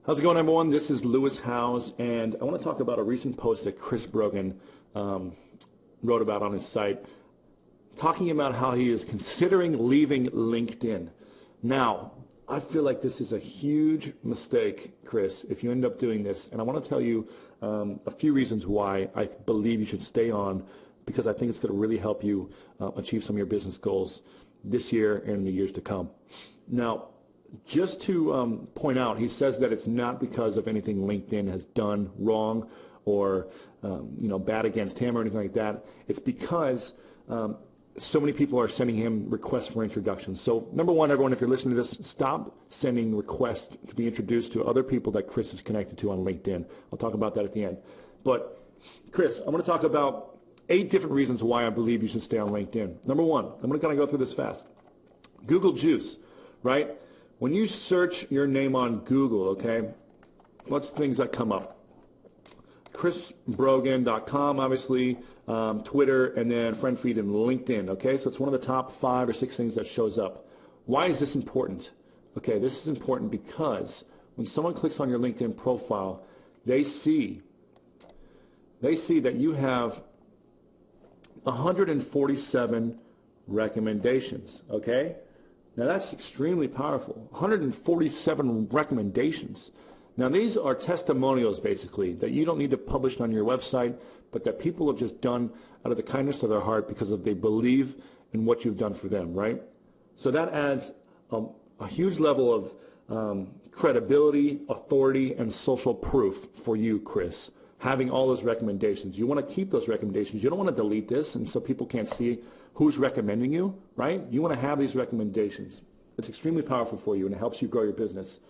How's it going, everyone? This is Lewis Howes, and I want to talk about a recent post that Chris Brogan wrote about on his site, talking about how he is considering leaving LinkedIn. Now, I feel like this is a huge mistake, Chris, if you end up doing this, and I want to tell you a few reasons why I believe you should stay on, because I think it's going to really help you achieve some of your business goals this year and in the years to come. Now, just to point out, he says that it's not because of anything LinkedIn has done wrong or bad against him or anything like that. It's because so many people are sending him requests for introductions. So number one, everyone, if you're listening to this, stop sending requests to be introduced to other people that Chris is connected to on LinkedIn. I'll talk about that at the end. But Chris, I'm going to talk about 8 different reasons why I believe you should stay on LinkedIn. Number one, I'm going to kind of go through this fast. Google Juice, right? When you search your name on Google, okay, what's things that come up? ChrisBrogan.com, obviously, Twitter, and then friend feed and LinkedIn, okay? So it's one of the top 5 or 6 things that shows up. Why is this important? Okay, this is important because when someone clicks on your LinkedIn profile, they see that you have 147 recommendations, okay? Now that's extremely powerful. 147 recommendations. Now these are testimonials basically that you don't need to publish on your website, but that people have just done out of the kindness of their heart because they believe in what you've done for them, right? So that adds a huge level of credibility, authority, and social proof for you, Chris, having all those recommendations. You want to keep those recommendations. You don't want to delete this and so people can't see who's recommending you, right? You want to have these recommendations. It's extremely powerful for you and it helps you grow your business.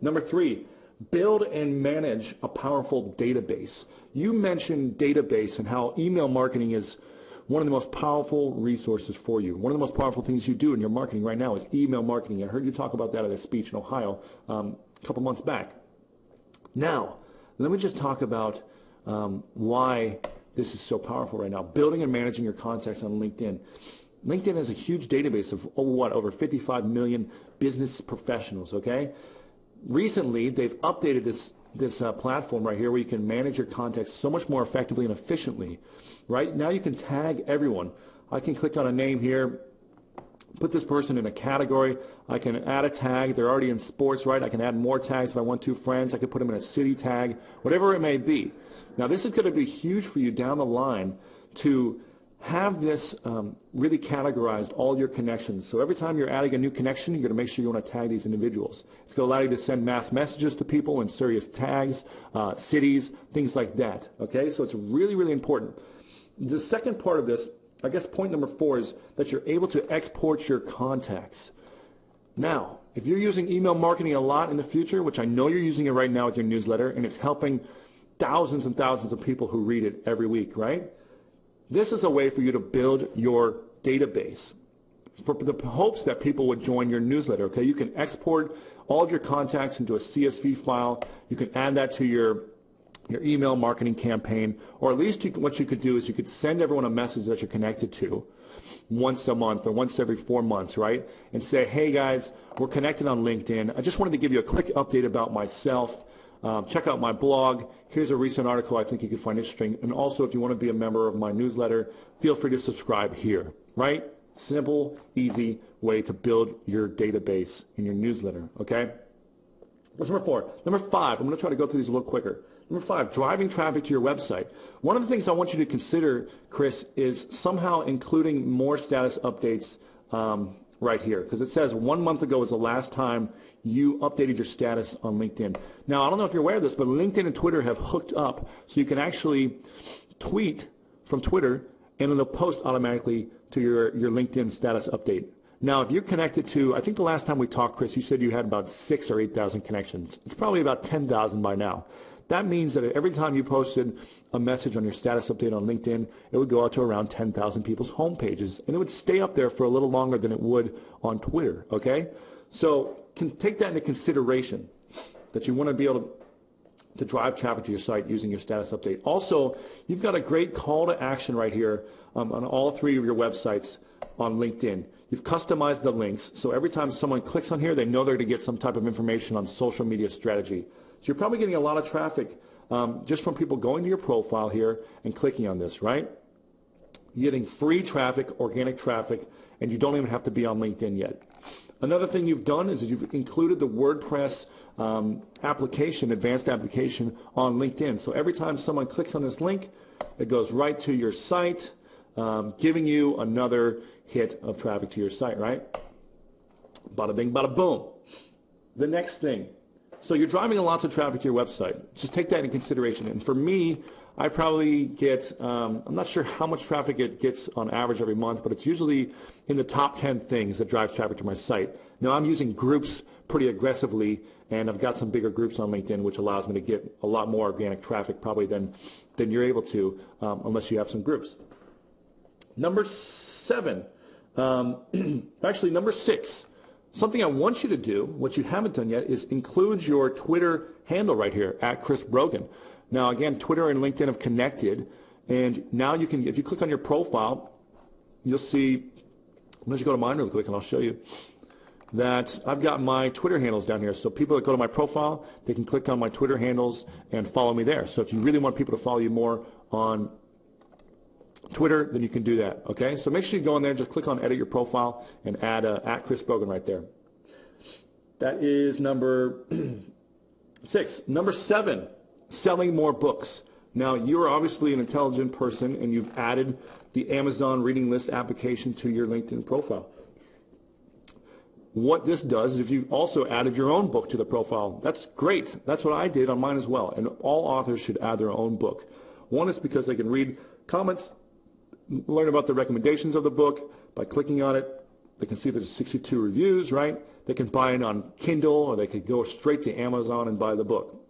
Number 3, build and manage a powerful database. You mentioned database and how email marketing is one of the most powerful resources for you. One of the most powerful things you do in your marketing right now is email marketing. I heard you talk about that at a speech in Ohio a couple months back. Now, let me just talk about why this is so powerful right now. Building and managing your contacts on LinkedIn. LinkedIn has a huge database of over 55 million business professionals, okay? Recently, they've updated this platform right here where you can manage your contacts so much more effectively and efficiently, right? Now you can tag everyone. I can click on a name here, put this person in a category. I can add a tag. They're already in sports, right? I can add more tags if I want to. Friends, I could put them in a city tag, whatever it may be. Now, this is going to be huge for you down the line to have this really categorized, all your connections. So every time you're adding a new connection, you're going to make sure you want to tag these individuals. It's going to allow you to send mass messages to people in serious tags, cities, things like that. Okay, so it's really, really important. The second part of this, I guess point number 4 is that you're able to export your contacts. Now, if you're using email marketing a lot in the future, which I know you're using it right now with your newsletter, and it's helping thousands and thousands of people who read it every week, right? This is a way for you to build your database for the hopes that people would join your newsletter, okay? You can export all of your contacts into a CSV file. You can add that to your email marketing campaign, or at least what you could do is you could send everyone a message that you're connected to once a month or once every 4 months, right? And say, hey guys, we're connected on LinkedIn. I just wanted to give you a quick update about myself. Check out my blog. Here's a recent article I think you could find interesting. And also, if you want to be a member of my newsletter, feel free to subscribe here, right? Simple, easy way to build your database in your newsletter, okay? That's number 4. Number 5, I'm going to try to go through these a little quicker. Number 5, driving traffic to your website. One of the things I want you to consider, Chris, is somehow including more status updates right here, because it says 1 month ago was the last time you updated your status on LinkedIn. Now, I don't know if you're aware of this, but LinkedIn and Twitter have hooked up, so you can actually tweet from Twitter, and it'll post automatically to your LinkedIn status update. Now, if you're connected to, I think the last time we talked, Chris, you said you had about 6,000 or 8,000 connections. It's probably about 10,000 by now. That means that every time you posted a message on your status update on LinkedIn, it would go out to around 10,000 people's home pages, and it would stay up there for a little longer than it would on Twitter, okay? So take that into consideration, that you want to be able to drive traffic to your site using your status update. Also, you've got a great call to action right here on all 3 of your websites on LinkedIn. You've customized the links, so every time someone clicks on here, they know they're going to get some type of information on social media strategy. So you're probably getting a lot of traffic just from people going to your profile here and clicking on this, right? You're getting free traffic, organic traffic, and you don't even have to be on LinkedIn yet. Another thing you've done is you've included the WordPress application, advanced application on LinkedIn. So every time someone clicks on this link, it goes right to your site, giving you another hit of traffic to your site, right? Bada bing, bada boom. The next thing. So you're driving lots of traffic to your website. Just take that into consideration. And for me, I probably get, I'm not sure how much traffic it gets on average every month, but it's usually in the top 10 things that drives traffic to my site. Now I'm using groups pretty aggressively, and I've got some bigger groups on LinkedIn, which allows me to get a lot more organic traffic probably than you're able to, unless you have some groups. Number 7, actually number 6, something I want you to do, what you haven't done yet, is include your Twitter handle right here, @ChrisBrogan. Now again, Twitter and LinkedIn have connected, and now you can, if you click on your profile, you'll see, I'm going to go to mine really quick and I'll show you that I've got my Twitter handles down here. So people that go to my profile, they can click on my Twitter handles and follow me there. So if you really want people to follow you more on Twitter, then you can do that, okay? So make sure you go in there, just click on edit your profile and add @ChrisBrogan right there. That is number 6. Number 7, selling more books. Now, you're obviously an intelligent person and you've added the Amazon reading list application to your LinkedIn profile. What this does is if you also added your own book to the profile, that's great. That's what I did on mine as well. And all authors should add their own book. One is because they can read comments, learn about the recommendations of the book by clicking on it. They can see there's 62 reviews, right? They can buy it on Kindle, or they could go straight to Amazon and buy the book.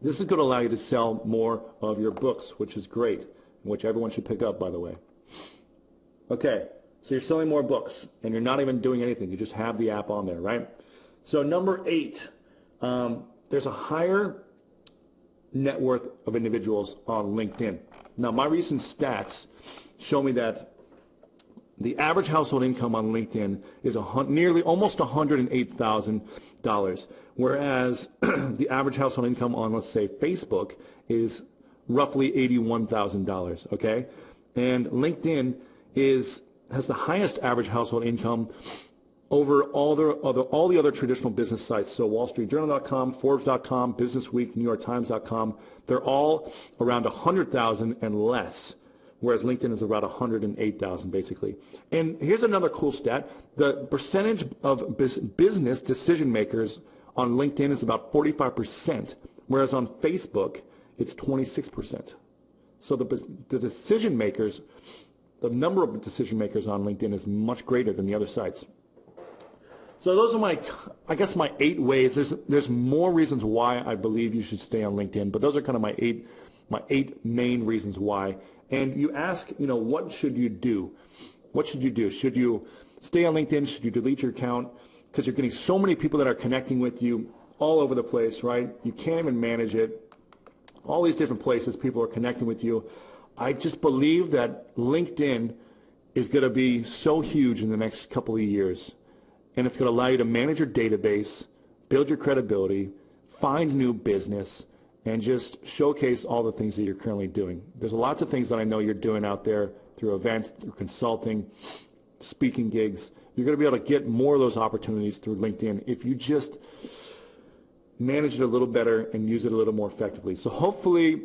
This is going to allow you to sell more of your books, which is great, which everyone should pick up, by the way. Okay, so you're selling more books, and you're not even doing anything. You just have the app on there, right? So number 8, there's a higher net worth of individuals on LinkedIn. Now, my recent stats show me that the average household income on LinkedIn is nearly almost $108,000, whereas the average household income on, let's say, Facebook is roughly $81,000, okay? And LinkedIn has the highest average household income over all the other traditional business sites. So WallStreetJournal.com, Forbes.com, Businessweek, NewYorkTimes.com, they're all around 100,000 and less, whereas LinkedIn is around 108,000 basically. And here's another cool stat. The percentage of business decision makers on LinkedIn is about 45%, whereas on Facebook it's 26%. So the decision makers, the number of decision makers on LinkedIn is much greater than the other sites. So those are my 8 ways. There's more reasons why I believe you should stay on LinkedIn, but those are kind of my eight main reasons why. And you ask, what should you do? What should you do? Should you stay on LinkedIn? Should you delete your account? Because you're getting so many people that are connecting with you all over the place, right? You can't even manage it. All these different places people are connecting with you. I just believe that LinkedIn is going to be so huge in the next couple of years. And it's going to allow you to manage your database, build your credibility, find new business, and just showcase all the things that you're currently doing. There's lots of things that I know you're doing out there through events, through consulting, speaking gigs. You're going to be able to get more of those opportunities through LinkedIn if you just manage it a little better and use it a little more effectively. So hopefully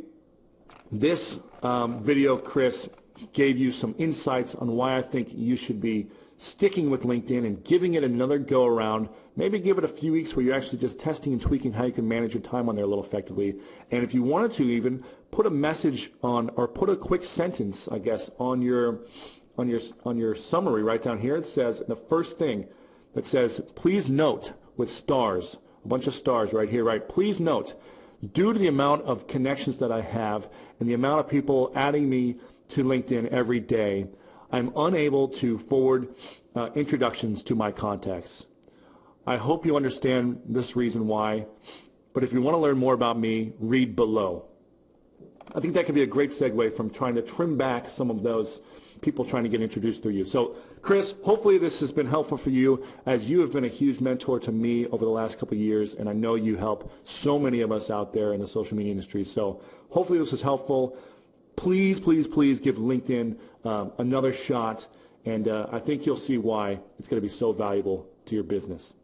this video, Chris, gave you some insights on why I think you should be sticking with LinkedIn and giving it another go around. Maybe give it a few weeks where you're actually just testing and tweaking how you can manage your time on there a little effectively. And if you wanted to even put a message on, or put a quick sentence, I guess, on your summary right down here. It says, the first thing that says, please note, with stars, a bunch of stars right here, right? Please note, due to the amount of connections that I have and the amount of people adding me to LinkedIn every day, I'm unable to forward introductions to my contacts. I hope you understand this reason why, but if you want to learn more about me, read below. I think that could be a great segue from trying to trim back some of those people trying to get introduced through you. So, Chris, hopefully this has been helpful for you, as you have been a huge mentor to me over the last couple of years, and I know you help so many of us out there in the social media industry. So hopefully this was helpful. Please, please, please give LinkedIn another shot, and I think you'll see why it's going to be so valuable to your business.